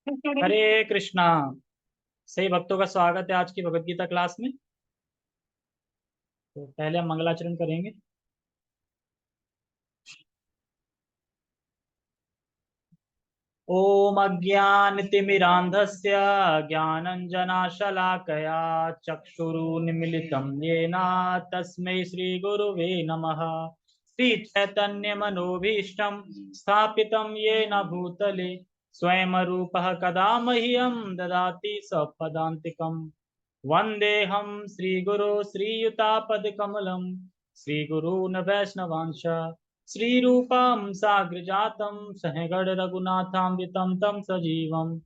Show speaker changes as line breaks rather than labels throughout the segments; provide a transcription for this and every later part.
हरे कृष्णा। सही भक्तों का स्वागत है आज की भगवत गीता क्लास में। तो पहले हम मंगलाचरण करेंगे। ओम अज्ञानतिमिरान्धस्य ज्ञानञ्जनशलाकया चक्षुरुन्मीलितं येन तस्मै श्रीगुरुवे नमः। श्रीचैतन्यमनोभीष्टं स्थापितं येन भूतले स्वयं रूपः कदा मह्यं ददाति सपदान्तिकम्। वन्देऽहं श्रीगुरो श्रीयुतापदकमलं श्रीगुरून् वैष्णवांश श्रीरूपं साग्रजातं सहगण रघुनाथामृतं तं सजीवं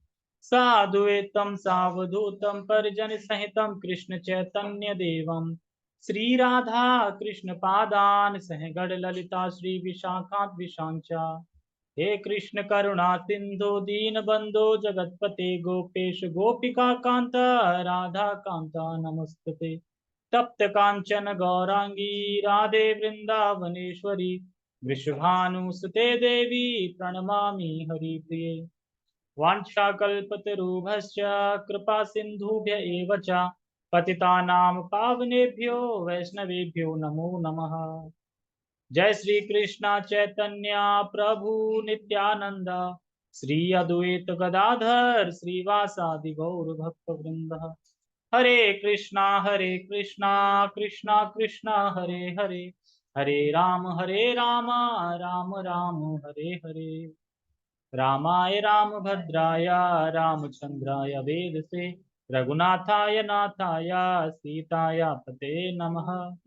साद्वैतं सावधूतं परिजनसहितं कृष्ण चैतन्य देवं श्रीराधा कृष्ण पादान् सहगण ललिता श्री विशाखान्विशांच। हे कृष्ण करुणा सिंधु दीनबंधो जगतपते गोपेश गोपिका कांत राधा कांता नमस्तुते। तप्त कांचन गौरांगी राधे वृंदावनेश्वरी वृषभानुसुते देवी प्रणमामि हरिप्रिये। वाञ्छाकल्पतरुभ्यश्च कृपा सिन्धुभ्य एव च पतितानां पावनेभ्यो वैष्णवेभ्यो नमो नमः। जय श्री कृष्ण चैतन्य प्रभु नित्यानंद श्री अद्वैत गदाधर श्रीवासादि गौर भक्त वृंद। हरे कृष्णा कृष्णा कृष्णा हरे हरे हरे राम राम राम हरे हरे। रामाय रामभद्राय रामचंद्राय वेदसे रघुनाथाय नाथाय सीताय पते नमः।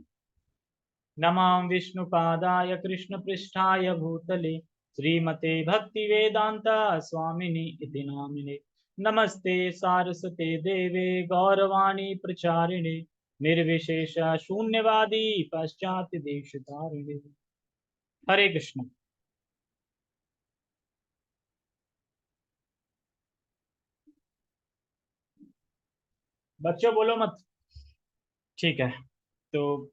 नमां विष्णुपादाय कृष्णपृष्ठाय भूतले श्रीमते भक्तिवेदांता स्वामिनि इति नामिने। नमस्ते सारस्वते देवे गौरवाणी प्रचारिणे निर्विशेष शून्यवादी पाश्चात्य देशतारिणे। हरे कृष्ण। बच्चों बोलो मत। ठीक है। तो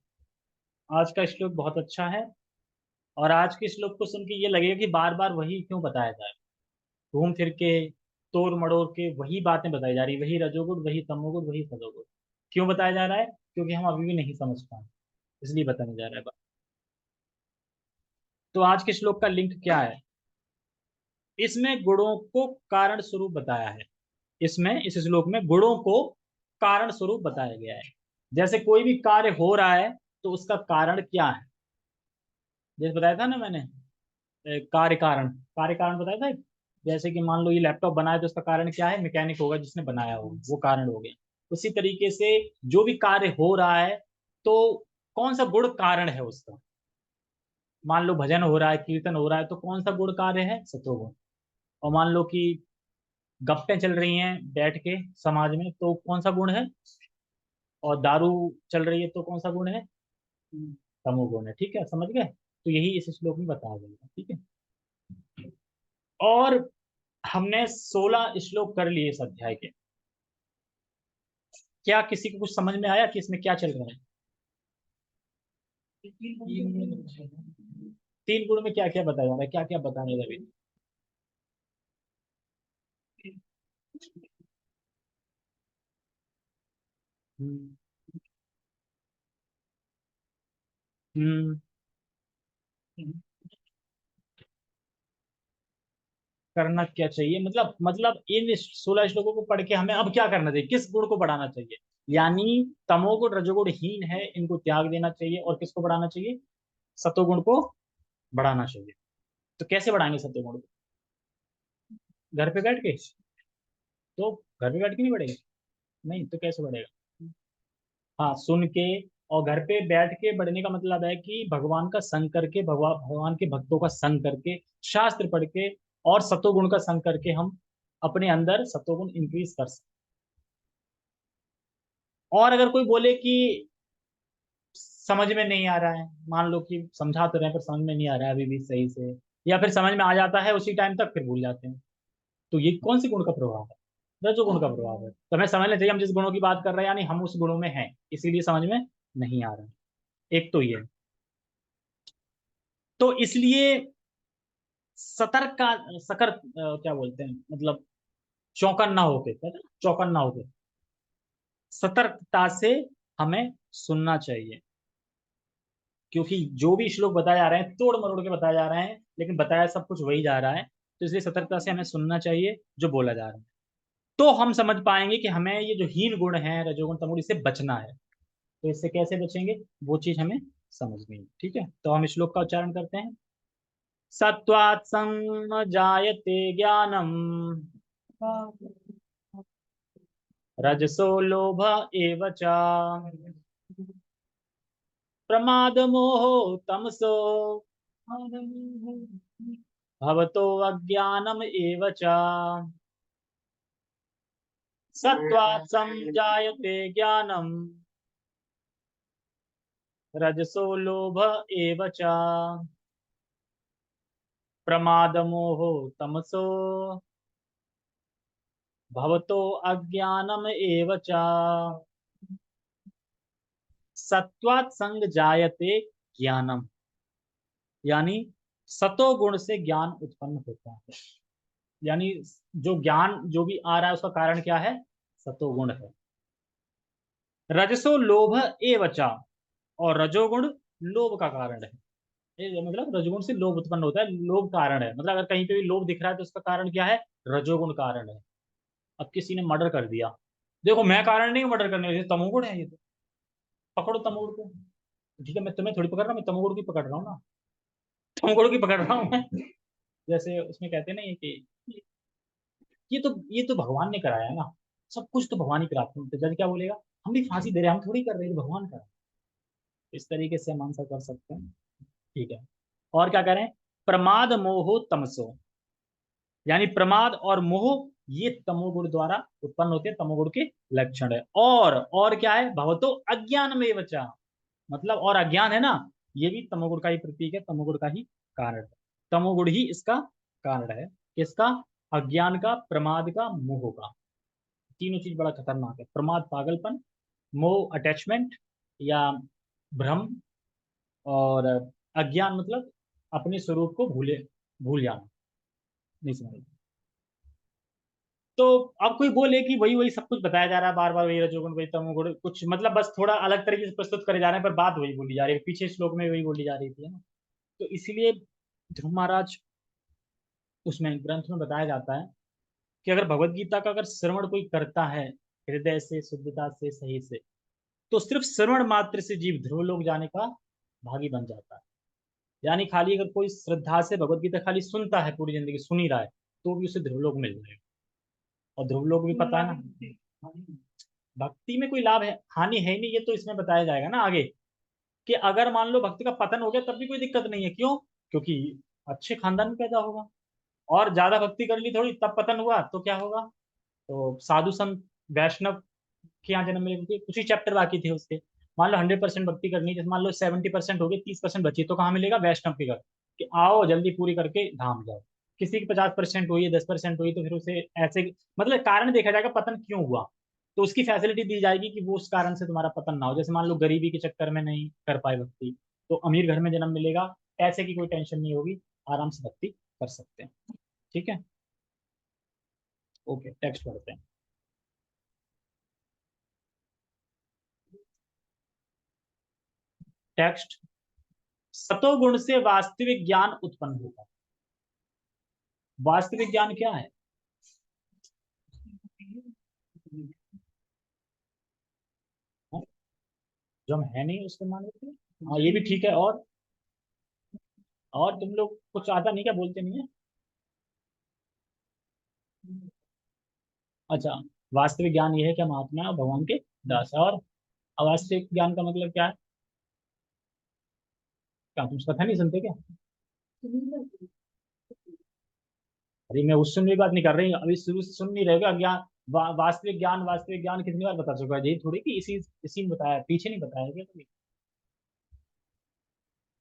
आज का श्लोक बहुत अच्छा है और आज के श्लोक को सुन के ये लगेगा कि बार बार वही क्यों बताया जाए। घूम फिर के तोड़ मड़ोड़ के वही बातें बताई जा रही, वही रजोगुण वही तमोगुण वही सदोगुण। क्यों बताया जा रहा है? क्योंकि हम अभी भी नहीं समझ पाए, इसलिए बताने जा रहा है बात। तो आज के श्लोक का लिंक क्या है? इसमें गुणों को कारण स्वरूप बताया है। इसमें इस श्लोक में गुणों को कारण स्वरूप बताया गया है। जैसे कोई भी कार्य हो रहा है तो उसका कारण क्या है? जैसे बताया था ना मैंने, कार्य कारण बताया था। जैसे कि मान लो ये लैपटॉप बनाया तो उसका कारण क्या है? मैकेनिक होगा जिसने बनाया होगा, वो कारण हो गया। उसी तरीके से जो भी कार्य हो रहा है तो कौन सा गुण कारण है उसका? मान लो भजन हो रहा है, कीर्तन हो रहा है, तो कौन सा गुण कार्य है? सत्वगुण। और मान लो कि गप्पे चल रही हैं बैठ के समाज में, तो कौन सा गुण है? और दारू चल रही है तो कौन सा गुण है? तमोगुण है। ठीक है, समझ गए? तो यही इस श्लोक में बताया गया है। ठीक है। और हमने 16 श्लोक कर लिए इस अध्याय के। क्या किसी को कुछ समझ में आया कि इसमें क्या चल रहा है? तीन गुण में क्या क्या बताया जा रहा है, क्या क्या बताने लगे? हम्म। हम्म। करना क्या चाहिए, मतलब इन 16 श्लोकों को पढ़ के हमें अब क्या करना चाहिए, किस गुण को बढ़ाना चाहिए? यानी तमोगुण रजोगुण हीन है, इनको त्याग देना चाहिए और किसको बढ़ाना चाहिए? सतोगुण को बढ़ाना चाहिए। तो कैसे बढ़ाएंगे सतोगुण को? घर पे बैठ के? तो घर पे बैठ के नहीं बढ़ेगा। नहीं तो कैसे बढ़ेगा? हाँ, सुन के। और घर पे बैठ के बढ़ने का मतलब है कि भगवान का संग करके, भगवान के भक्तों का संग करके, शास्त्र पढ़ के और सतोगुण का संग करके हम अपने अंदर सतोगुण इंक्रीज कर सकते। और अगर कोई बोले कि समझ में नहीं आ रहा है, मान लो कि समझा तो रहे हैं पर समझ में नहीं आ रहा है अभी भी सही से, या फिर समझ में आ जाता है उसी टाइम तक फिर भूल जाते हैं, तो ये कौन सी गुण का प्रभाव है? रजोगुण का प्रभाव है। तो हमें समझना चाहिए हम जिस गुणों की बात कर रहे हैं यानी हम उस गुणों में हैं, इसीलिए समझ में नहीं आ रहा है। एक तो ये। तो इसलिए सतर्क का, क्या बोलते हैं, मतलब चौकन्ना होके, कहते हैं ना, चौकन्ना होके, सतर्कता से हमें सुनना चाहिए। क्योंकि जो भी श्लोक बताए जा रहे हैं तोड़ मरोड़ के बताए जा रहे हैं, लेकिन बताया सब कुछ वही जा रहा है, तो इसलिए सतर्कता से हमें सुनना चाहिए जो बोला जा रहा है। तो हम समझ पाएंगे कि हमें ये जो हीन गुण है, रजोगुण तमोगुण, इससे बचना है। तो इससे कैसे बचेंगे, वो चीज हमें समझनी है। ठीक है, तो हम श्लोक का उच्चारण करते हैं। सत्वात् संजायते ज्ञानम, रजसो लोभ एव च, प्रमाद मोहो तमसो भवतो अज्ञानम एव च। सत्वात् संजायते ज्ञानम, रजसो लोभ एव च, प्रमाद मोहो तमसो भवतो अज्ञानम एव च। सत्वात् संग जायते ज्ञानम, यानी सतो गुण से ज्ञान उत्पन्न होता है। यानी जो ज्ञान जो भी आ रहा है उसका कारण क्या है, सतोगुण है। रजसो लोभ एवचा, और रजोगुण लोभ का कारण है। ये मतलब रजोगुण से लोभ उत्पन्न होता है, लोभ कारण है। मतलब अगर कहीं पे भी लोभ दिख रहा है तो उसका कारण क्या है, रजोगुण कारण है। अब किसी ने मर्डर कर दिया, देखो मैं कारण नहीं हूं मर्डर करने का, ये तमोगुण है, ये तो पकड़ो तमोगुण को। ठीक है, मैं तुम्हें थोड़ी पकड़ रहा हूँ, मैं तमोगुण की पकड़ रहा हूँ ना, तमोगुण की पकड़ रहा हूँ मैं। जैसे उसमें कहते हैं ना ये कि ये तो भगवान ने कराया है ना, सब कुछ तो भगवान ही कराते हैं। तो जज क्या बोलेगा, हम भी फांसी दे रहे हैं, हम थोड़ी कर रहे हैं, तो भगवान करा। इस तरीके से हम आंसर कर सकते हैं। ठीक है, और क्या करें, प्रमाद मोहो तमसो, यानी प्रमाद और मोह ये तमोगुण द्वारा उत्पन्न होते हैं, तमोगुण के लक्षण है। और क्या है, भवतो अज्ञान में बचा, मतलब और अज्ञान है ना, ये भी तमोगुण का ही प्रतीक है, तमोगुण का ही कारण है। तमोगुण ही इसका कारण है। किसका, अज्ञान का, प्रमाद का, मोह का। तीनों चीज बड़ा खतरनाक है। प्रमाद पागलपन, मोह अटैचमेंट या भ्रम, और अज्ञान मतलब अपने स्वरूप को भूल जाना, नहीं समझ। तो अब कोई बोले कि वही वही सब कुछ बताया जा रहा है, बार बार वही रजोगुण वही तमोगुण, कुछ मतलब बस थोड़ा अलग तरीके से प्रस्तुत करे जा रहे हैं, पर बात वही बोली जा रही है, पीछे श्लोक में वही बोली जा रही थी, है ना। तो इसीलिए ध्रुव महाराज, उसमें ग्रंथ में बताया जाता है कि अगर भगवत गीता का अगर श्रवण कोई करता है हृदय से, शुद्धता से, सही से, तो सिर्फ श्रवण मात्र से जीव ध्रुव लोक जाने का भागी बन जाता है। यानी खाली अगर कोई श्रद्धा से भगवत गीता खाली सुनता है, पूरी जिंदगी सुन ही रहा है, तो भी उसे ध्रुव लोक मिल जाएगा। और ध्रुव लोक भी पता है ना, भक्ति में कोई लाभ है, हानि है ही नहीं, ये तो इसमें बताया जाएगा ना आगे, कि अगर मान लो भक्ति का पतन हो गया तब भी कोई दिक्कत नहीं है। क्यों, क्योंकि अच्छे खानदान में पैदा होगा। और ज्यादा भक्ति कर ली थोड़ी, तब पतन हुआ तो क्या होगा, तो साधु संत वैष्णव के यहाँ जन्म मिलेगा। कुछ ही चैप्टर बाकी थे उसके, मान लो 100% भक्ति करनी, जैसे मान लो 70% हो गई, 30% बची, तो कहाँ मिलेगा, वैष्णव के घर, कि आओ जल्दी पूरी करके धाम जाओ। किसी की 50% हुई है, 10% हुई, तो फिर उसे ऐसे, मतलब कारण देखा जाएगा पतन क्यों हुआ, तो उसकी फैसिलिटी दी जाएगी कि वो उस कारण से तुम्हारा पतन ना हो। जैसे मान लो गरीबी के चक्कर में नहीं कर पाए भक्ति, तो अमीर घर में जन्म मिलेगा, पैसे की कोई टेंशन नहीं होगी, आराम से भक्ति कर सकते हैं। ठीक है, ओके, टेक्स्ट पढ़ते हैं। टेक्स्ट, सतोगुण से वास्तविक ज्ञान उत्पन्न होगा। वास्तविक ज्ञान क्या है, हाँ, जो हम है नहीं उसको मान लेते हैं। हाँ ये भी ठीक है। और तुम लोग कुछ आता नहीं क्या, बोलते नहीं है। अच्छा, वास्तविक ज्ञान ये है कि हम आत्मा है और भगवान के दास है। और अवास्तविक ज्ञान का मतलब क्या है, क्या तुम कथा नहीं सुनते क्या। अरे मैं उस सुनने की बात नहीं कर रही, अभी शुरू से सुन नहीं रहे हो ज्ञान, वास्तविक ज्ञान, वास्तविक ज्ञान कितनी बार बता चुका है, यही थोड़ी कि इसी में बताया, पीछे नहीं बताया क्या कभी।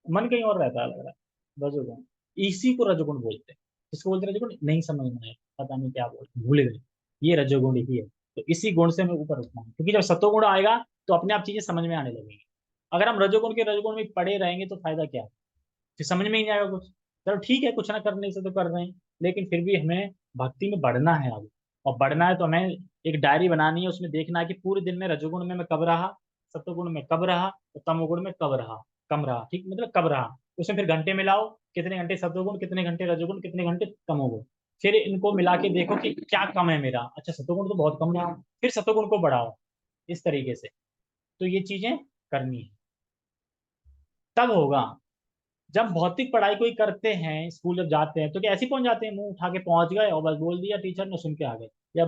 मन कहीं और रहता है लग रहा है। रजोगुण, इसी को रजोगुण बोलते हैं। इसको बोलते हैं रजोगुण, नहीं समझ में आया, पता नहीं क्या बोलते, भूल गए। ये रजोगुण ही है। तो इसी गुण से मैं ऊपर उठना हूँ, क्योंकि जब सतोगुण आएगा तो अपने आप चीजें समझ में आने लगेंगी। अगर हम रजोगुण के रजोगुण में पड़े रहेंगे तो फायदा क्या है, फिर समझ में ही नहीं आएगा कुछ। चलो ठीक है, कुछ ना करने से तो कर रहे हैं, लेकिन फिर भी हमें भक्ति में बढ़ना है आगे। और बढ़ना है तो हमें एक डायरी बनानी है, उसमें देखना है कि पूरे दिन में रजोगुण में मैं कब रहा, सत्वगुण में कब रहा, और तमोगुण में कब रहा, कम रहा, ठीक, मतलब कब रहा। उसमें फिर घंटे मिलाओ, कितने घंटे सत्वगुण, कितने घंटे रजोगुण, कितने घंटे तमोगुण। फिर इनको मिला के देखो कि क्या कम है मेरा, अच्छा सत्वगुण तो बहुत कम रहा, फिर सत्वगुण को बढ़ाओ, इस तरीके से। तो ये चीजें करनी है, तब होगा। जब भौतिक पढ़ाई कोई करते हैं, स्कूल जब जाते हैं, तो क्या ऐसे ही पहुंच जाते हैं, मुंह उठा के पहुंच गए और बस बोल दिया टीचर ने, सुन के आ गए? या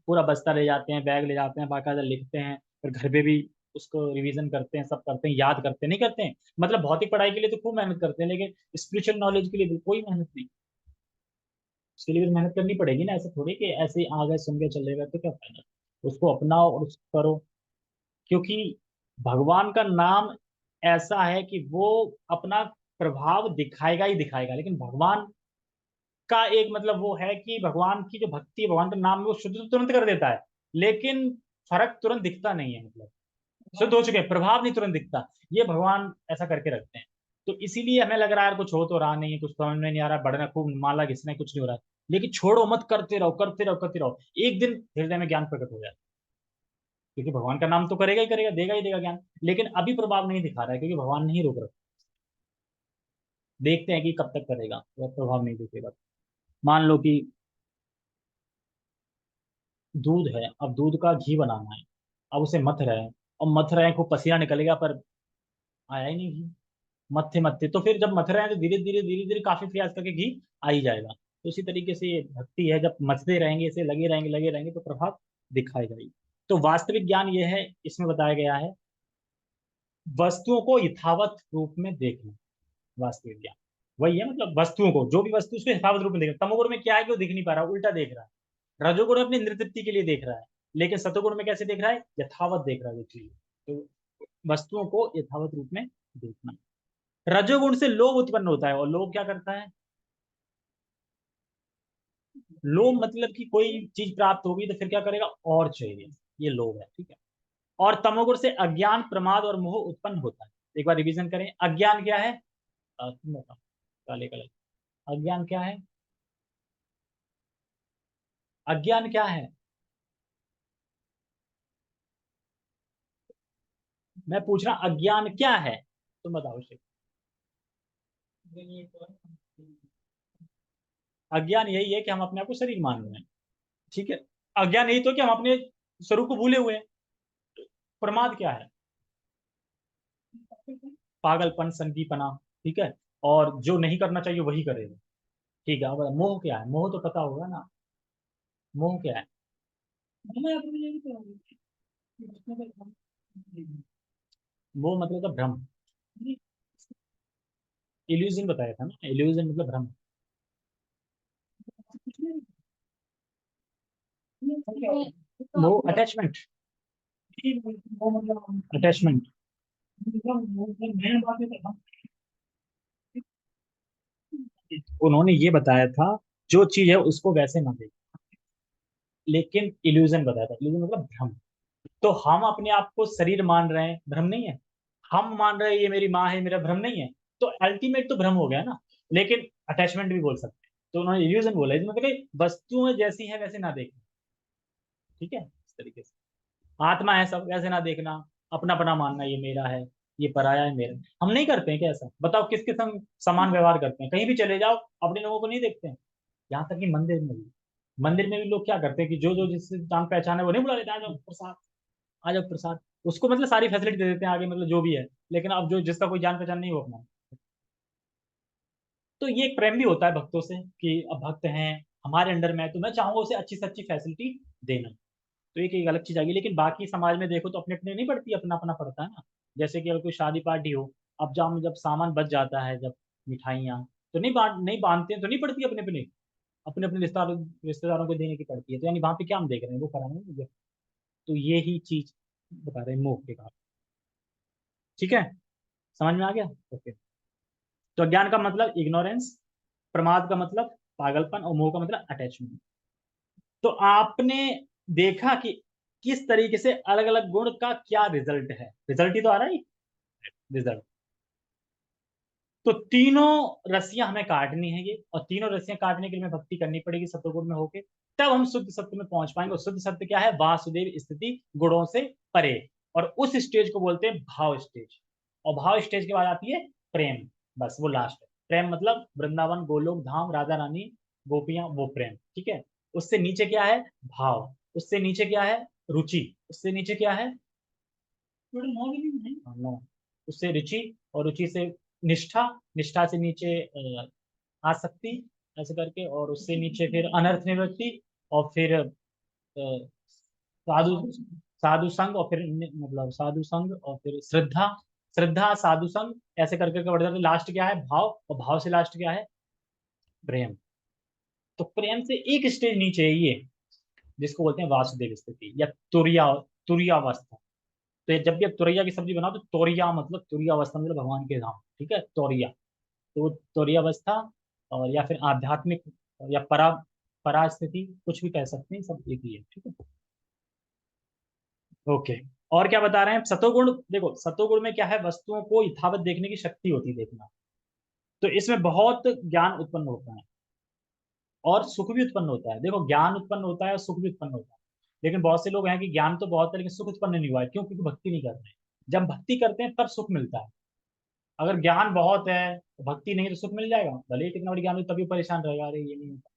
पूरा बस्ता ले जाते हैं, बैग ले जाते हैं, बाकायदा लिखते हैं, फिर घर पे भी उसको रिवीजन करते हैं, सब करते हैं, याद करते हैं, नहीं करते हैं? मतलब भौतिक पढ़ाई के लिए तो खूब मेहनत करते हैं, लेकिन स्पिरिचुअल नॉलेज के लिए कोई मेहनत नहीं। उसके लिए भी मेहनत करनी पड़ेगी ना, ऐसे थोड़ी कि ऐसे ही आ गए सुन के चले गए, तो क्या फायदा। उसको अपनाओ और उसको करो। क्योंकि भगवान का नाम ऐसा है कि वो अपना प्रभाव दिखाएगा ही दिखाएगा, लेकिन भगवान का एक मतलब वो है कि भगवान की जो भक्ति है, भगवान का नाम है, वो शुद्ध तो तुरंत कर देता है, लेकिन फर्क तुरंत दिखता नहीं है, मतलब शुद्ध हो चुके प्रभाव नहीं तुरंत दिखता। ये भगवान ऐसा करके रखते हैं। तो इसीलिए हमें लग रहा है यार कुछ हो तो रहा नहीं है, कुछ समझ में नहीं आ रहा, बढ़ना खूब माला घिसना, कुछ नहीं हो रहा है। लेकिन छोड़ो मत, करते रहो करते रहो करते रहो, एक दिन हृदय में ज्ञान प्रकट हो जाए। क्योंकि भगवान का नाम तो करेगा ही देगा ज्ञान। लेकिन अभी प्रभाव नहीं दिखा रहा है, क्योंकि भगवान नहीं रोक रहा। देखते हैं कि कब तक करेगा, वह प्रभाव नहीं दिखेगा। मान लो कि दूध है, अब दूध का घी बनाना है, अब उसे मथ रहे हैं, और मथ रहे हैं, खूब पसीना निकल गया, पर आया ही नहीं घी। मत्थे मत्थे तो फिर जब मथ रहे हैं तो धीरे धीरे धीरे धीरे काफी प्रयास करके घी आ ही जाएगा। तो इसी तरीके से ये भक्ति है, जब मथते रहेंगे, इसे लगे रहेंगे तो प्रभाव दिखाएगा ही। तो वास्तविक ज्ञान ये है, इसमें बताया गया है, वस्तुओं को यथावत रूप में देखना। वास्तविक ज्ञान वही है, मतलब वस्तुओं को, जो भी वस्तु उसको यथावत रूप में देखना। तमोगुण में क्या है कि वो दिख नहीं पा रहा, उल्टा देख रहा है। रजोगुण में अपनी नृत्य के लिए देख रहा है, लेकिन सतोगुण में कैसे देख रहा है, यथावत देख रहा है वो चीज। तो वस्तुओं को यथावत रूप में देखना। रजोगुण से लोभ उत्पन्न होता है, और लोभ क्या करता है? लोभ मतलब कि कोई चीज प्राप्त होगी तो फिर क्या करेगा, और चाहिए, ये लोभ है, ठीक है। और तमोगुण से अज्ञान, प्रमाद और मोह उत्पन्न होता है। एक बार रिवीजन करें, अज्ञान क्या है? तुम बताओ, काले कलर, अज्ञान क्या है? अज्ञान क्या है? मैं पूछ रहा अज्ञान क्या है, तुम बताओ शेख। अज्ञान यही है कि हम अपने आप को शरीर मान रहे हैं, ठीक है। अज्ञान यही तो कि हम अपने स्वरूप को भूले हुए हैं। प्रमाद क्या है? पागलपन, संदीपना, ठीक है। और जो नहीं करना चाहिए वही करेगा, ठीक है। अब मोह क्या है? मोह तो पता होगा ना, मोह क्या है? मोह मतलब का भ्रम, इल्यूजन बताया था ना, इल्यूजन मतलब भ्रम। मोह अटैचमेंट, अटैचमेंट। उन्होंने ये बताया था, जो चीज है उसको वैसे ना देख, लेकिन इल्यूजन बताया था, इल्यूजन मतलब भ्रम। तो हम अपने आप को शरीर मान रहे हैं, भ्रम नहीं है? हम मान रहे हैं ये मेरी माँ है, मेरा भ्रम नहीं है? तो अल्टीमेट तो भ्रम हो गया ना। लेकिन अटैचमेंट भी बोल सकते हैं, तो उन्होंने इल्यूजन बोला, इसमें मतलब कि वस्तुएं जैसी है वैसे ना देखना, ठीक है, इस तरीके से। आत्मा है सब, वैसे ना देखना, अपना अपना मानना, ये मेरा है, ये पराया है मेरा। हम नहीं करते हैं क्या ऐसा? बताओ किस किस हम समान व्यवहार करते हैं, कहीं भी चले जाओ अपने लोगों को नहीं देखते हैं। यहाँ तक कि मंदिर में भी, मंदिर में भी लोग क्या करते हैं कि जो जो जिससे जान पहचान है वो नहीं बुला लेते, आ जाओ प्रसाद, आ जाओ प्रसाद। उसको मतलब सारी फैसिलिटी दे देते हैं आगे, मतलब जो भी है। लेकिन अब जो जिसका कोई जान पहचान नहीं, वो अपना। तो ये एक प्रेम भी होता है भक्तों से, कि अब भक्त हैं, हमारे अंडर में है, तो मैं चाहूंगा उसे अच्छी से अच्छी फैसिलिटी देना। तो एक एक अलग चीज आ गई। लेकिन बाकी समाज में देखो तो अपने अपने नहीं पड़ती, अपना अपना पड़ता है ना। जैसे कि अगर कोई शादी पार्टी हो, अब जब सामान बच जाता है, जब मिठाइयाँ, तो नहीं बांधते हैं, तो नहीं पड़ती अपने अपने, अपने अपने रिश्तेदारों को देने की पड़ती है। तो यानी वहां पे क्या हम देख रहे हैं, वो कराने मुझे। तो ये ही चीज बता रहे हैं मोह के कारण, ठीक है। समझ में आ गया? ओके। तो अज्ञान का मतलब इग्नोरेंस, प्रमाद का मतलब पागलपन, और मोह का मतलब अटैचमेंट। तो आपने देखा कि किस तरीके से अलग अलग गुण का क्या रिजल्ट है, रिजल्ट ही तो आ रहा है, रिजल्ट। तो तीनों रस्सियां हमें काटनी है ये, और तीनों रस्सियां काटने के लिए हमें भक्ति करनी पड़ेगी सतोगुण में होके। तब हम शुद्ध सत्य में पहुंच पाएंगे। और शुद्ध सत्य क्या है? वासुदेव स्थिति, गुणों से परे। और उस स्टेज को बोलते हैं भाव स्टेज। और भाव स्टेज के बाद आती है प्रेम। बस वो लास्ट है। प्रेम मतलब वृंदावन, गोलोक धाम, राधा रानी, गोपियां, वो प्रेम, ठीक है। उससे नीचे क्या है? भाव। उससे नीचे क्या है? रुचि। उससे नीचे क्या है? नो। उससे रुचि, और रुचि से निष्ठा, निष्ठा से नीचे आसक्ति, ऐसे करके। और उससे नीचे फिर अनर्थ निवृत्ति, और फिर साधु, साधु संग, और फिर मतलब साधु संग, और फिर श्रद्धा, श्रद्धा साधु संग, ऐसे करके बढ़ जाते। लास्ट क्या है? भाव। और भाव से लास्ट क्या है? प्रेम। तो प्रेम से एक स्टेज नीचे है ये, जिसको बोलते हैं वासुदेव स्थिति या तुरिया, तुरियावस्था। तो जब भी आप तुरैया की सब्जी बनाओ तो तोरिया मतलब, तुरिया अवस्था मतलब भगवान के धाम, ठीक है, तोरिया। तो तोरिया अवस्था, और या फिर आध्यात्मिक, या परा, परा स्थिति, कुछ भी कह सकते हैं, सब एक ही है, ठीक है। ओके। और क्या बता रहे हैं? सतोगुण, देखो सतोगुण में क्या है? वस्तुओं को यथावत देखने की शक्ति होती है, देखना। तो इसमें बहुत ज्ञान उत्पन्न होता है, और सुख भी उत्पन्न होता है। देखो ज्ञान उत्पन्न होता है और सुख भी उत्पन्न होता है। लेकिन बहुत से लोग हैं कि ज्ञान तो बहुत है लेकिन सुख उत्पन्न नहीं हुआ है। क्यों? क्योंकि भक्ति नहीं कर रहे हैं। जब भक्ति करते हैं तब सुख मिलता है। अगर ज्ञान बहुत है तो भक्ति नहीं है, तो सुख मिल जाएगा। भले ही कितना बड़ी ज्ञान हो तभी परेशान रहेगा, अरे ये नहीं होता।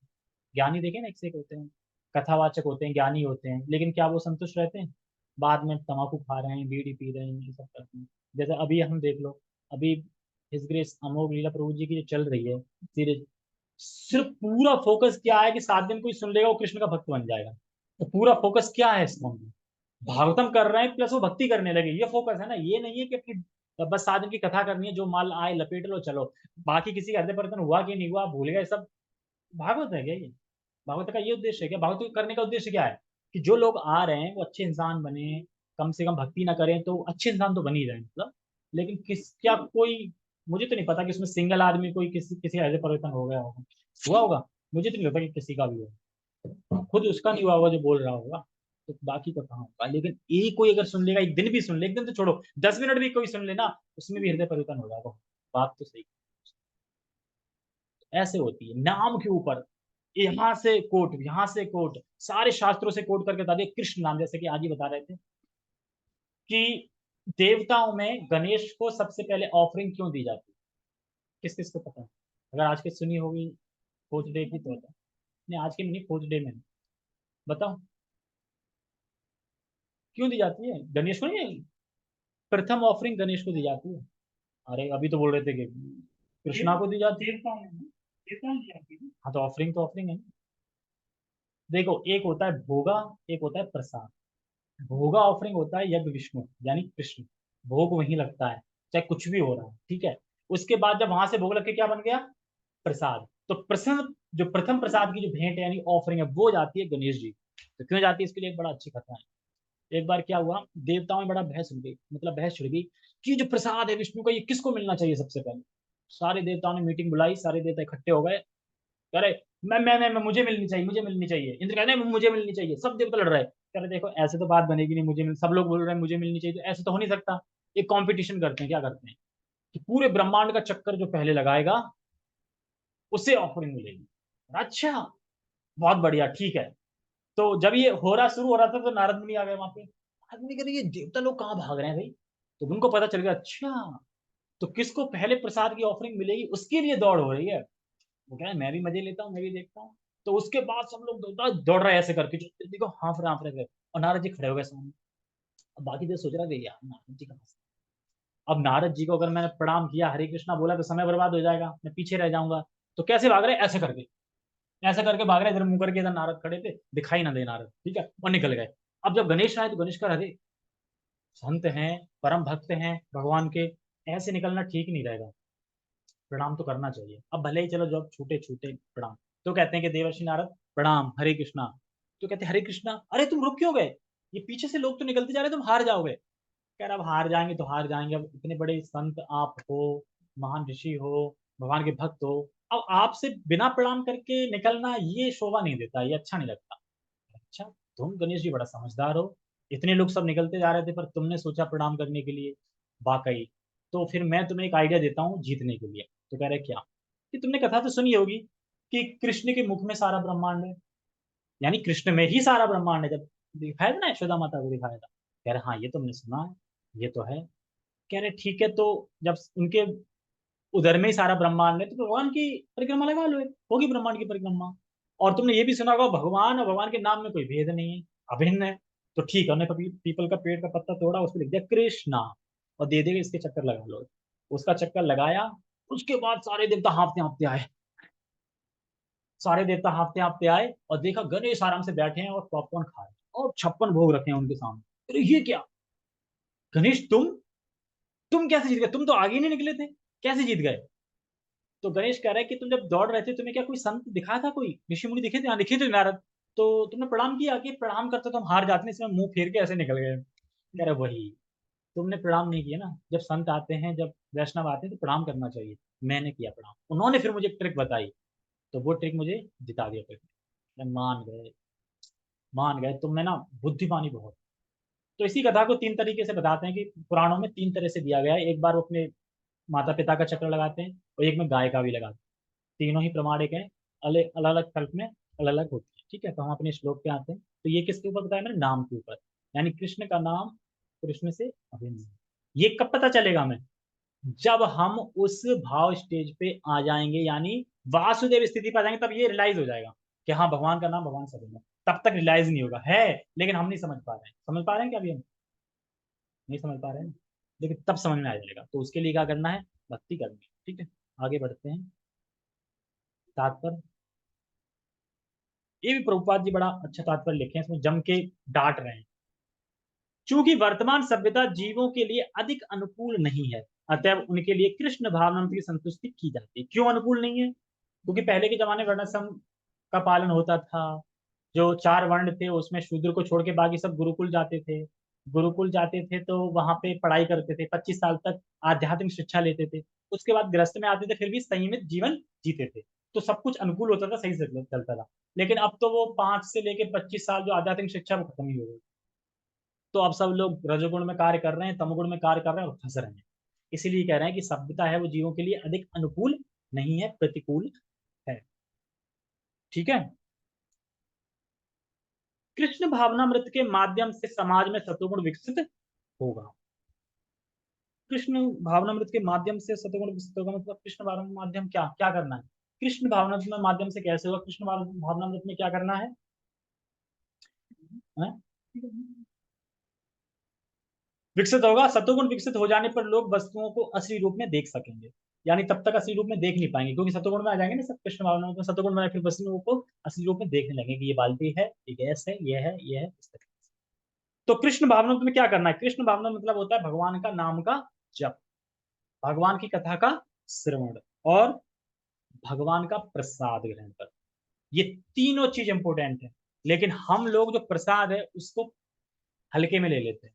ज्ञानी देखे ना, एक से एक होते हैं, कथावाचक होते हैं, ज्ञानी होते हैं, लेकिन क्या वो संतुष्ट रहते हैं? बाद में तंबाकू खा रहे हैं, बीड़ी पी रहे हैं, ये सब करते हैं। जैसे अभी हम देख लो, अभी हिज ग्रेस अमोघ लीला प्रभु जी की जो चल रही है सीरीज, सिर्फ पूरा फोकस क्या है कि 7 दिन कोई सुन लेगा वो कृष्ण का भक्त बन जाएगा। तो पूरा फोकस क्या है इसमें? भागवतम कर रहे हैं प्लस वो भक्ति करने लगे, ये फोकस है ना। ये नहीं है कि अपनी बस 7 दिन की कथा करनी है, जो माल आए लपेट लो चलो। बाकी किसी का हृदय परिवर्तन हुआ कि नहीं हुआ भूल गए सब। भागवत है क्या ये? भागवत का ये उद्देश्य है क्या? भागवत करने का उद्देश्य क्या है? कि जो लोग आ रहे हैं वो अच्छे इंसान बने, कम से कम भक्ति ना करें तो अच्छे इंसान तो बन ही रहे हैं, मतलब। लेकिन किस क्या कोई, मुझे तो नहीं पता कि उसमें सिंगल आदमी कोई किसी किसी हृदय परिवर्तन हो गया होगा, हुआ होगा। मुझे तो नहीं लगता कि किसी का भी हो, खुद उसका नहीं हुआ होगा जो बोल रहा होगा। तो बाकी का कहाँ होगा? लेकिन एक कोई अगर सुन लेगा, एक दिन भी सुन ले, एक दिन तो छोड़ो, 10 मिनट भी कोई सुन लेना, उसमें भी हृदय परिवर्तन हो जाएगा। बात तो सही। ऐसे होती है नाम के ऊपर, यहाँ से कोट, यहाँ से कोट, सारे शास्त्रों से कोट करके बता दिए कृष्ण नाम। जैसे कि आज ही बता रहे थे कि देवताओं में गणेश को सबसे पहले ऑफरिंग क्यों दी जाती है? किस किस को पता है? अगर आज के सुनी होगी खोज डे की तो बताओ। नहीं आज के नहीं, खोज डे में बताओ क्यों दी जाती है गणेश को? नहीं, प्रथम ऑफरिंग गणेश को दी जाती है। अरे अभी तो बोल रहे थे कि कृष्णा को दी जाती है। हाँ तो ऑफरिंग है। देखो एक होता है भोगा, एक होता है प्रसाद। भोगा ऑफरिंग होता है यज्ञ विष्णु यानी कृष्ण, भोग वहीं लगता है, चाहे कुछ भी हो रहा है, ठीक है। उसके बाद जब वहां से भोग लग के क्या बन गया? प्रसाद। तो प्रसन्न, जो प्रथम प्रसाद की जो भेंट है यानी ऑफरिंग है, वो जाती है गणेश जी। तो क्यों जाती है? इसके लिए एक बड़ा अच्छी कथा है। एक बार क्या हुआ, देवताओं में बड़ा बहस हो गई, मतलब बहस छिड़ गई कि जो प्रसाद है विष्णु का ये किसको मिलना चाहिए सबसे पहले। सारे देवताओं ने मीटिंग बुलाई, सारे देवता इकट्ठे हो गए। कह रहे मैं मुझे मिलनी चाहिए, मुझे मिलनी चाहिए। इंद्र कहते हैं मुझे मिलनी चाहिए। सब देवता लड़ रहे हैं, कह रहे देखो ऐसे तो बात बनेगी नहीं, मुझे मिल, सब लोग बोल रहे हैं मुझे मिलनी चाहिए, तो ऐसे तो हो नहीं सकता। एक कंपटीशन करते हैं, क्या करते हैं कि पूरे ब्रह्मांड का चक्कर जो पहले लगाएगा उसे ऑफरिंग मिलेगी। अच्छा, बहुत बढ़िया, ठीक है। तो जब ये हो रहा, शुरू हो रहा था, तो नारद मुनि आ गए वहां पे। नारद मुनि कह रहे ये देवता लोग कहाँ भाग रहे हैं भाई? तो उनको पता चल गया, अच्छा तो किसको पहले प्रसाद की ऑफरिंग मिलेगी उसके लिए दौड़ हो रही है। वो कह रहा है मैं भी मजे लेता हूँ, मैं भी देखता हूँ। तो उसके बाद सब लोग दौड़ रहे हैं ऐसे करके, जो देखो हाँफ रहे। और नारद जी खड़े हो गए सामने। अब बाकी देव सोच रहा है यार नारद जी कहाँ से? अब नारद जी को अगर मैंने प्रणाम किया, हरे कृष्णा बोला, तो समय बर्बाद हो जाएगा, मैं पीछे रह जाऊंगा। तो कैसे भाग रहे? ऐसे करके, ऐसे करके भाग रहे, इधर मुंह करके, इधर नारद खड़े थे, दिखाई ना दे नारद, ठीक है, और निकल गए। अब जब गणेश आए तो गणेश का हरे संत हैं, परम भक्त हैं भगवान के, ऐसे निकलना ठीक नहीं रहेगा, प्रणाम तो करना चाहिए। अब भले ही चलो जब छूटे छूटे प्रणाम। तो कहते हैं कि देवर्षि नारद प्रणाम, हरे कृष्णा। तो कहते हैं हरे कृष्णा, अरे तुम रुक क्यों गए? ये पीछे से लोग तो निकलते जा रहे, तुम हार जाओगे। कह रहा अब हार जाएंगे तो हार जाएंगे, अब इतने बड़े संत आप हो, महान ऋषि हो, भगवान के भक्त हो, अब आपसे बिना प्रणाम करके निकलना ये शोभा नहीं देता, ये अच्छा नहीं लगता। अच्छा, तुम गणेश जी बड़ा समझदार हो, इतने लोग सब निकलते जा रहे थे पर तुमने सोचा प्रणाम करने के लिए, वाकई। तो फिर मैं तुम्हें एक आइडिया देता हूँ जीतने के लिए। तो कह रहे क्या? कि तुमने कथा तो सुनी होगी कि कृष्ण के मुख में सारा ब्रह्मांड है, यानी कृष्ण में ही सारा ब्रह्मांड है। जब दिखाया था ना यशोदा माता को दिखाया था, कह रहे हाँ ये तो हमने सुना है, ये तो है। कह रहे ठीक है, तो जब उनके उधर में ही सारा ब्रह्मांड है तो भगवान की परिक्रमा लगा लो, होगी ब्रह्मांड की परिक्रमा। और तुमने ये भी सुना होगा भगवान और भगवान के नाम में कोई भेद नहीं है, अभिन्न है। तो ठीक है, उन्होंने पीपल का पेड़ का पत्ता तोड़ा, उस पर लिख दिया कृष्णा, और दे देगा इसके चक्कर लगा लो। उसका चक्कर लगाया, उसके बाद सारे देवता हाँफते हाँफते आए, सारे देवता हाँफते हाँफते आए और देखा गणेश आराम से बैठे हैं और पॉपकॉर्न खा रहे हैं और 56 भोग रखे हैं उनके सामने। अरे ये क्या गणेश, तुम कैसे जीत गए, तुम तो आगे ही नहीं निकले थे, कैसे जीत गए? तो गणेश कह रहा है कि तुम जब दौड़ रहे थे, तुम्हें क्या कोई संत दिखा था, कोई ऋषि मुनि दिखे थे? हाँ दिखे थे नारद। तो तुमने प्रणाम किया कि प्रणाम करते तो हम हार जाते हैं, इसमें मुंह फेर के ऐसे निकल गए। कह रहे वही, तुमने प्रणाम नहीं किया ना। जब संत आते हैं, जब वैष्णव आते हैं तो प्रणाम करना चाहिए। मैंने किया प्रणाम, उन्होंने फिर मुझे एक ट्रिक बताई, तो वो ट्रिक मुझे जिता दिया फिर। मैं मान गए, मान गए तुम में ना बुद्धिमानी बहुत। तो इसी कथा को 3 तरीके से बताते हैं कि पुराणों में 3 तरह से दिया गया है। एक बार वो अपने माता पिता का चक्र लगाते हैं, और एक में गाय का भी लगाते हैं। तीनों ही प्रमाणिक हैं, अलग अलग अलग कल्प में अलग अलग होती है। ठीक है, तो हम अपने श्लोक पे आते हैं। तो ये किसके ऊपर बताया मैंने? नाम के ऊपर। यानी कृष्ण का नाम कृष्ण से अभिन्न है। ये कब पता चलेगा हमें? जब हम उस भाव स्टेज पे आ जाएंगे, यानी वासुदेव स्थिति पर आ जाएंगे, तब ये रियलाइज हो जाएगा कि हाँ भगवान का नाम भगवान से अभिन्न है। तब तक रियलाइज नहीं होगा है, लेकिन हम नहीं समझ पा रहे हैं। समझ पा रहे हैं क्या? अभी हम नहीं समझ पा रहे हैं, लेकिन तब समझ में आ जाएगा। तो उसके लिए क्या करना है? भक्ति करनी है। ठीक है, आगे बढ़ते हैं। तात्पर्य, ये भी प्रभुपाद जी बड़ा अच्छा तात्पर्य लिखे हैं, इसमें जम के डांट रहे हैं। चूंकि वर्तमान सभ्यता जीवों के लिए अधिक अनुकूल नहीं है, अतएव उनके लिए कृष्ण भावनामृत की संतुष्टि की जाती है। क्यों अनुकूल नहीं है? क्योंकि पहले के जमाने वर्णाश्रम का पालन होता था। जो 4 वर्ण थे उसमें शूद्र को छोड़ के बाकी सब गुरुकुल जाते थे। गुरुकुल जाते थे तो वहां पे पढ़ाई करते थे, 25 साल तक आध्यात्मिक शिक्षा लेते थे। उसके बाद गृहस्थ में आते थे, फिर भी संयमित जीवन जीते थे। तो सब कुछ अनुकूल होता था, सही से चलता था। लेकिन अब तो वो 5 से लेके 25 साल जो आध्यात्मिक शिक्षा वो खत्म ही हो गई। तो अब सब लोग रजोगुण में कार्य कर रहे हैं, तमोगुण में कार्य कर रहे हैं और फंस रहे हैं। इसीलिए कह रहे हैं कि सभ्यता है वो जीवों के लिए अधिक अनुकूल नहीं है, प्रतिकूल है। ठीक है। कृष्ण भावनामृत के माध्यम से समाज में सत्वगुण विकसित होगा। कृष्ण भावनामृत के माध्यम से सत्वगुण विकसित होगा, मतलब कृष्ण भावनामृत माध्यम क्या क्या करना है? कृष्ण भावनामृत में माध्यम से कैसे होगा? कृष्ण भावनामृत में क्या करना है? हैं? विकसित होगा। सत्वगुण विकसित हो जाने पर लोग वस्तुओं को असली रूप में देख सकेंगे। यानी तब तक असली रूप में देख नहीं पाएंगे, क्योंकि सत्वगुण में आ जाएंगे ना सब, कृष्ण भावना में सत्वगुण में, फिर वस्तुओं को असली रूप में देखने लगेंगे कि ये बाल्टी है, ये गैस है, ये है, ये है, इस तरह से। तो कृष्ण भावना में क्या करना है? कृष्ण भावना मतलब होता है भगवान का नाम का जप, भगवान की कथा का श्रवण, और भगवान का प्रसाद ग्रहण कर। ये तीनों चीज इंपॉर्टेंट है। लेकिन हम लोग जो प्रसाद है उसको हल्के में ले लेते हैं।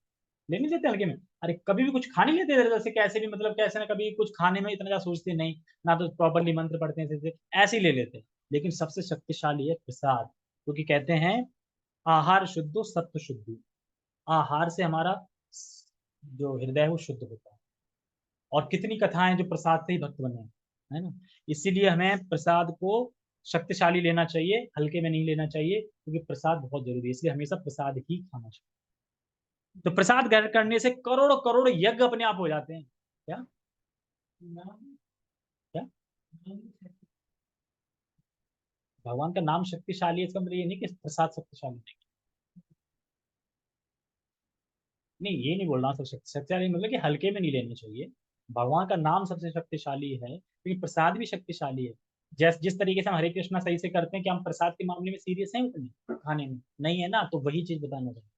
ले नहीं लेते हल्के में? अरे कभी भी कुछ खा नहीं लेते इधर उधर से, कैसे भी, मतलब कैसे ना, कभी कुछ खाने में इतना ज्यादा सोचते नहीं, ना तो प्रॉपरली मंत्र पढ़ते हैं, ऐसे ही ले लेते हैं। लेकिन सबसे शक्तिशाली है प्रसाद, क्योंकि कहते हैं आहार शुद्धो सत्व शुद्धि। आहार से हमारा जो हृदय है वो शुद्ध होता है। और कितनी कथाएं जो प्रसाद से ही भक्त बने हैं, है ना। इसीलिए हमें प्रसाद को शक्तिशाली लेना चाहिए, हल्के में नहीं लेना चाहिए, क्योंकि प्रसाद बहुत जरूरी है। इसलिए हमेशा प्रसाद ही खाना चाहिए। तो प्रसाद ग्रहण करने से करोड़ों करोड़ यज्ञ अपने आप हो जाते हैं। क्या क्या? भगवान का नाम शक्तिशाली है, इसका मतलब ये नहीं कि प्रसाद शक्तिशाली नहीं। नहीं, ये नहीं बोल रहा हूँ सब शक्तिशाली, मतलब कि हल्के में नहीं लेना चाहिए। भगवान का नाम सबसे शक्तिशाली है, लेकिन प्रसाद भी शक्तिशाली है। जिस तरीके से हम हरे कृष्णा सही से करते हैं, कि हम प्रसाद के मामले में सीरियस हैं उतने खाने में नहीं है ना, तो वही चीज बताना चाहिए।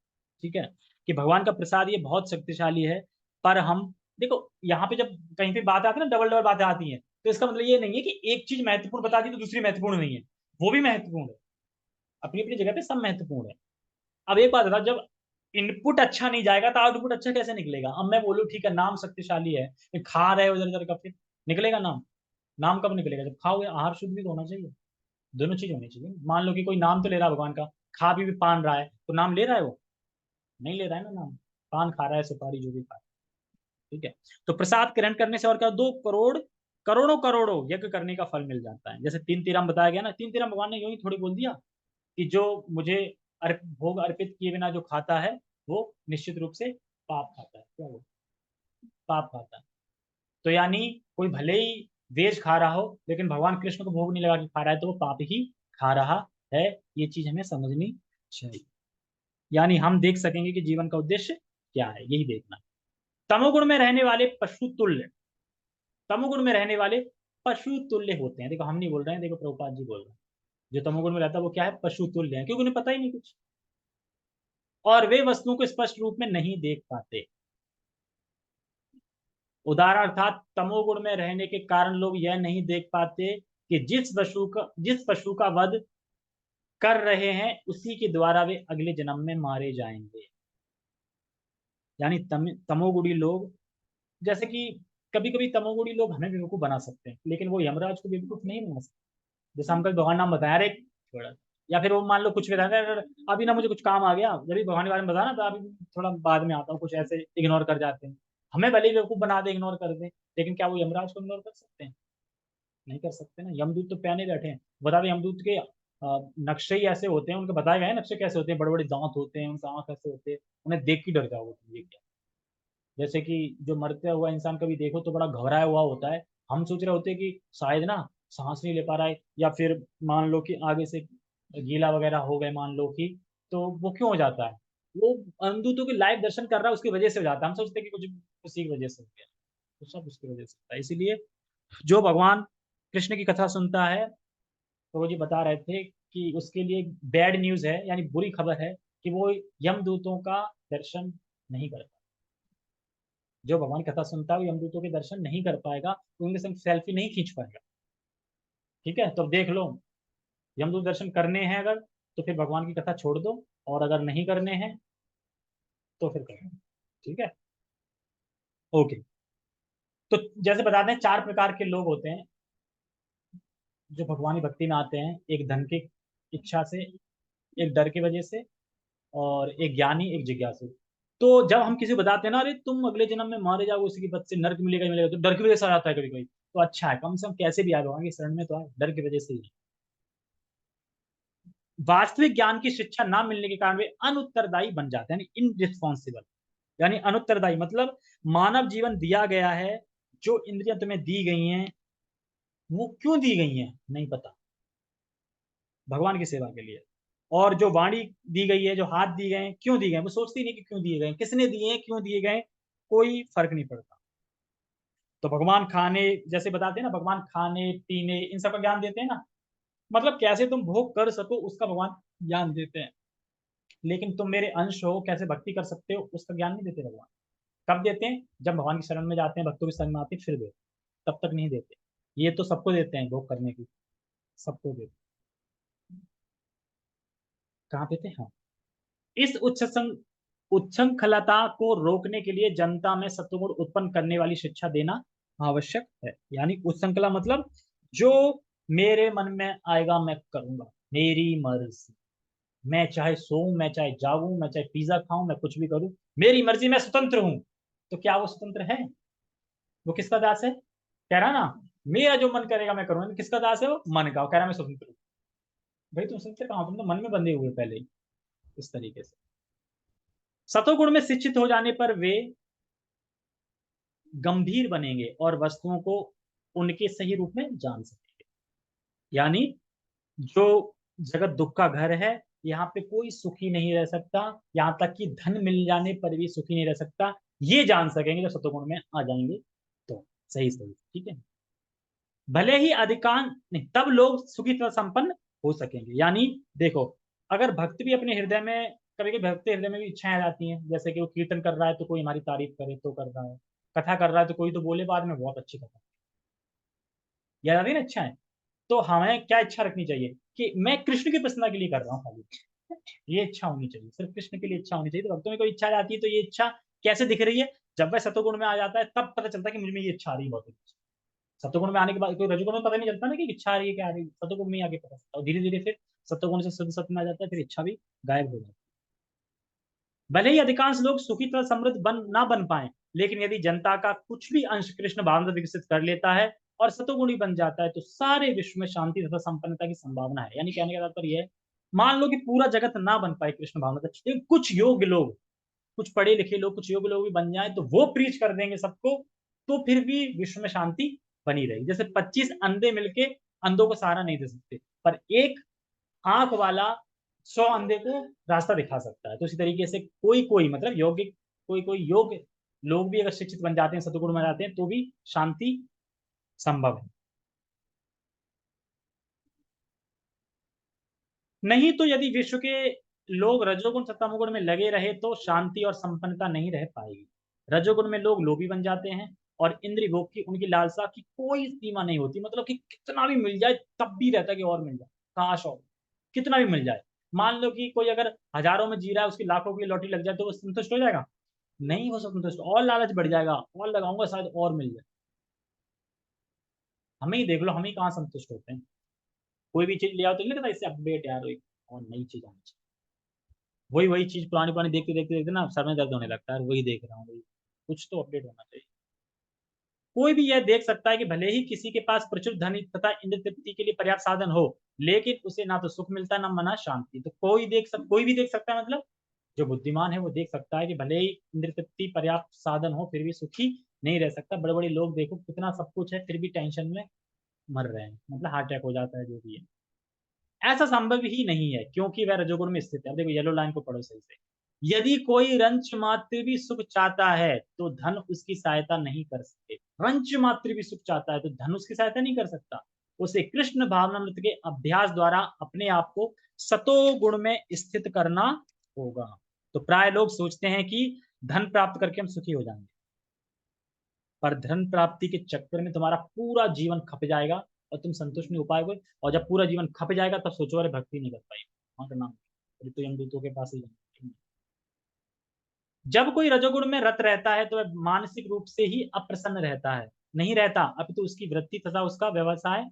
ठीक है, कि भगवान का प्रसाद ये बहुत शक्तिशाली है। पर हम देखो, यहाँ पे जब कहीं पे बात आती है ना, डबल डबल बातें आती हैं, तो इसका मतलब ये नहीं है कि एक चीज महत्वपूर्ण बता दी तो दूसरी महत्वपूर्ण नहीं है। वो भी महत्वपूर्ण है, अपनी अपनी जगह पे सब महत्वपूर्ण है। अब एक बात बता, जब इनपुट अच्छा नहीं जाएगा तो आउटपुट अच्छा कैसे निकलेगा? अब मैं बोलूँ ठीक है नाम शक्तिशाली है, फिर खा रहे हो उधर उधर का, फिर निकलेगा नाम? नाम कब निकलेगा? जब खाओगे। आहार शुद्ध भी तो होना चाहिए, दोनों चीज होनी चाहिए। मान लो कि कोई नाम तो ले रहा है भगवान का, खा भी पान रहा है, तो नाम ले रहा है वो? नहीं ले रहा है ना नाम। पान खा रहा है, सुपारी जो भी खा रहा है। ठीक है। तो प्रसाद ग्रहण करने से और क्या, 2 करोड़ करोड़ों करोड़ों यज्ञ करने का फल मिल जाता है। जैसे 3 तीरम बताया गया ना, 3 तीरम भगवान ने यूं ही थोड़ी बोल दिया। कि जो मुझे भोग अर्पित किए बिना जो खाता है वो निश्चित रूप से पाप खाता है। क्या वो पाप खाता है? तो यानी कोई भले ही वेज खा रहा हो लेकिन भगवान कृष्ण को भोग नहीं लगा के खा रहा है तो वो पाप ही खा रहा है। ये चीज हमें समझनी चाहिए। यानी हम देख सकेंगे कि जीवन का उद्देश्य क्या है, यही देखना। तमोगुण में रहने वाले पशु तुल्य, तमोगुण में रहने वाले पशु तुल्य होते हैं। देखो हम नहीं बोल रहे हैं, देखो प्रभुपाद जी बोल रहे हैं। जो तमोगुण में रहता है वो क्या है? पशु तुल्य है, क्योंकि उन्हें पता ही नहीं कुछ, और वे वस्तुओं को स्पष्ट रूप में नहीं देख पाते। उदाहरण अर्थात तमोगुण में रहने के कारण लोग यह नहीं देख पाते कि जिस पशु का वध कर रहे हैं उसी के द्वारा वे अगले जन्म में मारे जाएंगे। यानी तमोगुणी लोग, जैसे कि कभी कभी तमोगुणी लोग हमें बेवकूफ बना सकते हैं लेकिन वो यमराज को बेवकूफ नहीं बना सकते। जैसे हम कभी भगवान नाम बताया रे थोड़ा, या फिर वो मान लो कुछ भी बताया अगर अभी ना मुझे कुछ काम आ गया, जब भी भगवान के बारे में बताना तो अभी थोड़ा बाद में आता हूँ, कुछ ऐसे इग्नोर कर जाते हैं। हमें भले ही बेवकूफ बना दे, इग्नोर कर दे, लेकिन क्या वो यमराज को इग्नोर कर सकते हैं? नहीं कर सकते ना। यमदूत तो पहने बैठे हैं। बता दें यमदूत के नक्शे ही ऐसे होते हैं, उनके बताए गए हैं नक्शे कैसे होते हैं, बड़े बड़े दांत होते हैं, उनका आंख ऐसे होते हैं, उन्हें देख के डर जाओगे तुम। ये क्या, जैसे कि जो मरते हुआ इंसान कभी देखो तो बड़ा घबराया हुआ होता है। हम सोच रहे होते हैं कि शायद ना सांस नहीं ले पा रहा है, या फिर मान लो कि आगे से गीला वगैरह हो गए मान लो कि, तो वो क्यों हो जाता है? वो अमदूतों के लाइव दर्शन कर रहा है उसकी वजह से हो जाता है। हम सोचते हैं कि कुछ उसी की वजह से हो गया, तो सब उसकी वजह से होता है। इसीलिए जो भगवान कृष्ण की कथा सुनता है, तो वो जी बता रहे थे कि उसके लिए बैड न्यूज है, यानी बुरी खबर है कि वो यमदूतों का दर्शन नहीं कर, जो भगवान की कथा सुनता है वो यमदूतों के दर्शन नहीं कर पाएगा, तो उनके संग सेल्फी नहीं खींच पाएगा। ठीक है, तो देख लो, यमदूत दर्शन करने हैं अगर तो फिर भगवान की कथा छोड़ दो, और अगर नहीं करने हैं तो फिर करो। ठीक है, ओके। तो जैसे बताते हैं चार प्रकार के लोग होते हैं जो भगवान की भक्ति में आते हैं। एक धन की इच्छा से, एक डर की वजह से, और एक ज्ञानी, एक जिज्ञासु। तो जब हम किसी को बताते हैं ना अरे तुम अगले जन्म में मारे जाओगे, उसी की बद से नर्क मिलेगा ही मिलेगा, तो डर की वजह से आ जाता है कभी कभी, तो अच्छा है कम से कम कैसे भी आ जाओगे शरण में, तो आए डर की वजह से ही। वास्तविक ज्ञान की शिक्षा ना मिलने के कारण वे अनुत्तरदायी बन जाते हैं, इन रिस्पॉन्सिबल। यानी अनुत्तरदायी मतलब मानव जीवन दिया गया है, जो इंद्रियां तुम्हें दी गई हैं वो क्यों दी गई हैं नहीं पता, भगवान की सेवा के लिए। और जो वाणी दी गई है, जो हाथ दिए गए हैं, क्यों दिए गए, वो सोचती नहीं कि क्यों दिए गए, किसने दिए हैं, क्यों दिए गए, कोई फर्क नहीं पड़ता। तो भगवान खाने, जैसे बताते हैं ना भगवान खाने पीने इन सब का ज्ञान देते हैं ना, मतलब कैसे तुम भोग कर सको उसका भगवान ज्ञान देते हैं। लेकिन तुम मेरे अंश हो, कैसे भक्ति कर सकते हो उसका ज्ञान नहीं देते भगवान। कब देते हैं? जब भगवान की शरण में जाते हैं, भक्तों की शरण में आते हैं फिर देते, तब तक नहीं देते। ये तो सबको देते हैं भोग करने की, सबको देते। कहाँ देते हैं? हाँ। इस उच्छृंखलता को रोकने के लिए जनता में सत्वगुण उत्पन्न करने वाली शिक्षा देना आवश्यक है। यानी उच्छृंखला मतलब जो मेरे मन में आएगा मैं करूंगा, मेरी मर्जी, मैं चाहे सोऊं, मैं चाहे जागूं, मैं चाहे पिज्जा खाऊं, मैं कुछ भी करूं, मेरी मर्जी, मैं स्वतंत्र हूं। तो क्या वो स्वतंत्र है? वो किसका दास है? कह रहा ना मेरा जो मन करेगा मैं करूंगा, किसका दास है? वो मन का। वो कह रहा मैं स्वतंत्र हूँ। भाई तुम स्वतंत्र कहाँ हो? तुम तो मन में बंधे हुए पहले ही। इस तरीके से सतोगुण में शिक्षित हो जाने पर वे गंभीर बनेंगे और वस्तुओं को उनके सही रूप में जान सकेंगे। यानी जो जगत दुख का घर है, यहाँ पे कोई सुखी नहीं रह सकता, यहाँ तक कि धन मिल जाने पर भी सुखी नहीं रह सकता, ये जान सकेंगे जब सतोगुण में आ जाएंगे। तो सही सही, ठीक है। भले ही अधिकांश नहीं, तब लोग सुखी तथा संपन्न हो सकेंगे। यानी देखो, अगर भक्त भी अपने हृदय में, कभी कभी भक्त के हृदय में भी इच्छाएं आ जाती हैं, जैसे कि वो कीर्तन कर रहा है तो कोई हमारी तारीफ करे तो कर रहा है, कथा कर रहा है तो कोई तो बोले बाद में बहुत अच्छी कथा, याद आती है ना इच्छाएं। तो हमें क्या इच्छा रखनी चाहिए कि मैं कृष्ण की प्रसन्नता के लिए कर रहा हूँ खाली, ये इच्छा होनी चाहिए, सिर्फ कृष्ण के लिए इच्छा होनी चाहिए। तो भक्तों में कोई इच्छा आ जाती है तो ये इच्छा कैसे दिख रही है? जब वह सतोगुण में आ जाता है तब पता चलता है कि मुझ में ये इच्छा आ रही है बहुत। सत्वगुण में आने के बाद कोई रजोगुण में पता नहीं चलता ना कि इच्छा आ रही है क्या आ रही है, सत्वगुण में ही आगे पता चलता है, और धीरे धीरे फिर सत्वगुण से शुद्ध सत्व में आ जाता है, फिर इच्छा भी गायब हो जाती है। भले ही अधिकांश लोग सुखी तथा समृद्ध ना बन पाए, लेकिन यदि जनता का कुछ भी अंश कृष्ण भावना विकसित कर लेता है और सतोगुणी बन जाता है तो सारे विश्व में शांति तथा संपन्नता की संभावना है। यानी कहने का तात्पर्य है मान लो कि पूरा जगत ना बन पाए कृष्ण भावना तक, लेकिन कुछ योग्य लोग, कुछ पढ़े लिखे लोग, कुछ योग्य लोग भी बन जाए तो वो प्रीच कर देंगे सबको, तो फिर भी विश्व में शांति बनी रहेगी। जैसे 25 अंधे मिलके अंधों को सहारा नहीं दे सकते, पर एक आंख वाला 100 अंधे को रास्ता दिखा सकता है। तो इसी तरीके से कोई कोई मतलब योग्य, कोई कोई योग्य लोग भी अगर शिक्षित बन जाते हैं, सतुगुण बन जाते हैं, तो भी शांति संभव है। नहीं तो यदि विश्व के लोग रजोगुण तमोगुण में लगे रहे तो शांति और संपन्नता नहीं रह पाएगी। रजोगुण में लोग लोभी बन जाते हैं, और इंद्रिय भोग की उनकी लालसा की कोई सीमा नहीं होती, मतलब कि कितना भी मिल जाए तब भी रहता है कि और मिल जाए, काश और कितना भी मिल जाए। मान लो कि कोई अगर हजारों में जी रहा है, उसकी लाखों की लॉटरी लग जाए, तो वो संतुष्ट हो जाएगा? नहीं हो संतुष्ट, और लालच बढ़ जाएगा, और लगाऊंगा शायद और मिल जाए। हमें ही देख लो, हम ही कहाँ संतुष्ट होते हैं। कोई भी चीज ले आओ तो नहीं लगता इससे अपडेट यार, एक और नई चीज आनी चाहिए। वही वही चीज पुरानी पुरानी देखते देखते देखते ना सर में दर्द होने लगता है, वही देख रहा हूँ वही। कुछ तो अपडेट होना चाहिए। कोई भी यह देख सकता है कि भले ही किसी के पास प्रचुर धन तथा इंद्र तृप्ति के लिए पर्याप्त साधन हो, लेकिन उसे ना तो सुख मिलता ना मना शांति। तो कोई भी देख सकता है, मतलब जो बुद्धिमान है वो देख सकता है कि भले ही इंद्र तृप्ति पर्याप्त साधन हो, फिर भी सुखी नहीं रह सकता। बड़े बड़े लोग देखो कितना सब कुछ है, फिर भी टेंशन में मर रहे हैं, मतलब हार्ट अटैक हो जाता है, जो भी है। ऐसा संभव ही नहीं है, क्योंकि वह रजोगुण में स्थित है। अब देखो येलो लाइन को पढ़ो सही से। यदि कोई रंच मात्र भी सुख चाहता है तो धन उसकी सहायता नहीं कर सकते। रंच मात्र भी सुख चाहता है तो धन उसकी सहायता नहीं कर सकता। उसे कृष्ण भावनामृत के अभ्यास द्वारा अपने आप को सतो गुण में स्थित करना होगा। तो प्राय लोग सोचते हैं कि धन प्राप्त करके हम सुखी हो जाएंगे, पर धन प्राप्ति के चक्कर में तुम्हारा पूरा जीवन खप जाएगा और तुम संतुष्ट नहीं हो पाओगे। और जब पूरा जीवन खप जाएगा तब सोचो अरे भक्ति नहीं कर पाई, वहां का नाम फिर तो यमदूतों के पास ही जाना। जब कोई रजोगुण में रत रहता है तो वह मानसिक रूप से ही अप्रसन्न रहता है, नहीं रहता, अपितु तो उसकी वृत्ति तथा उसका व्यवसाय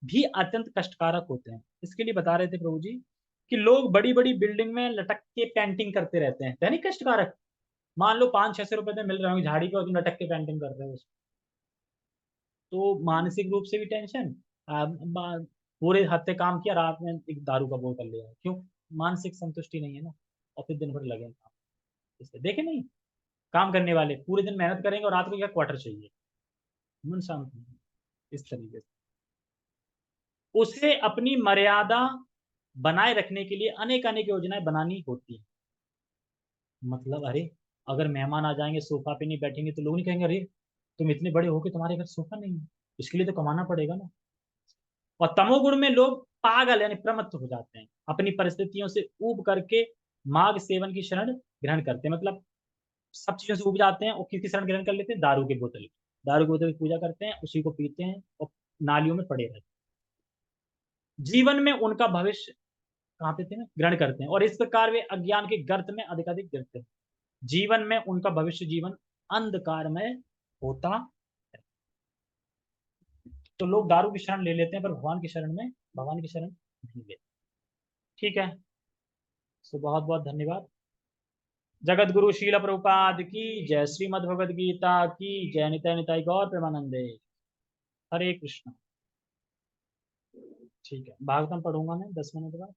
भी अत्यंत कष्टकारक होते हैं। इसके लिए बता रहे थे प्रभु जी कि लोग बड़ी बड़ी बिल्डिंग में लटक के पेंटिंग करते रहते हैं, है नहीं कष्टकारक? मान लो 500-600 रुपए में मिल रहे होंगे झाड़ी पे और तुम लटक के पेंटिंग कर रहे हो, तो मानसिक रूप से भी टेंशन। पूरे हफ्ते काम किया, रात में एक दारू का बोतल ले आए, क्यों? मानसिक संतुष्टि नहीं है ना, और फिर दिन भर लगे हैं काम। इसलिए देखे नहीं, काम करने वाले पूरे दिन मेहनत करेंगे और रात को क्या क्वार्टर चाहिए, मन शांत नहीं है। इस तरीके से उसे अपनी मर्यादा बनाए रखने के लिए अनेक अनेक योजनाएं बनानी होती है। मतलब अरे, अगर मेहमान आ जाएंगे सोफा पे नहीं बैठेंगे तो लोग नहीं कहेंगे अरे तुम इतने बड़े हो के तुम्हारे घर सोफा नहीं है, इसके लिए तो कमाना पड़ेगा ना। और तमोगुण में लोग पागल यानी प्रमत्त हो जाते हैं, अपनी परिस्थितियों से ऊब करके मार्ग सेवन की शरण ग्रहण करते हैं। मतलब सब चीजों से ऊब जाते हैं और किसकी शरण ग्रहण कर लेते हैं? दारू के बोतल की। दारू के बोतल की पूजा करते हैं, उसी को पीते हैं और नालियों में पड़े रहते हैं। जीवन में उनका भविष्य कहाँ पे थे ना ग्रहण करते हैं, और इस प्रकार वे अज्ञान के गर्त में अधिकाधिक गिरते हैं। जीवन में उनका भविष्य जीवन अंधकार में होता है। तो लोग दारू की शरण ले लेते हैं, पर भगवान की शरण नहीं लेते। ठीक है। तो बहुत बहुत धन्यवाद। जगत गुरु शील प्रभुपाद की जय। श्रीमद् भगवद गीता की जय। निताय निताय गौर प्रेमानंदे। हरे कृष्ण। ठीक है, भागवतम पढ़ूंगा मैं 10 मिनट बाद।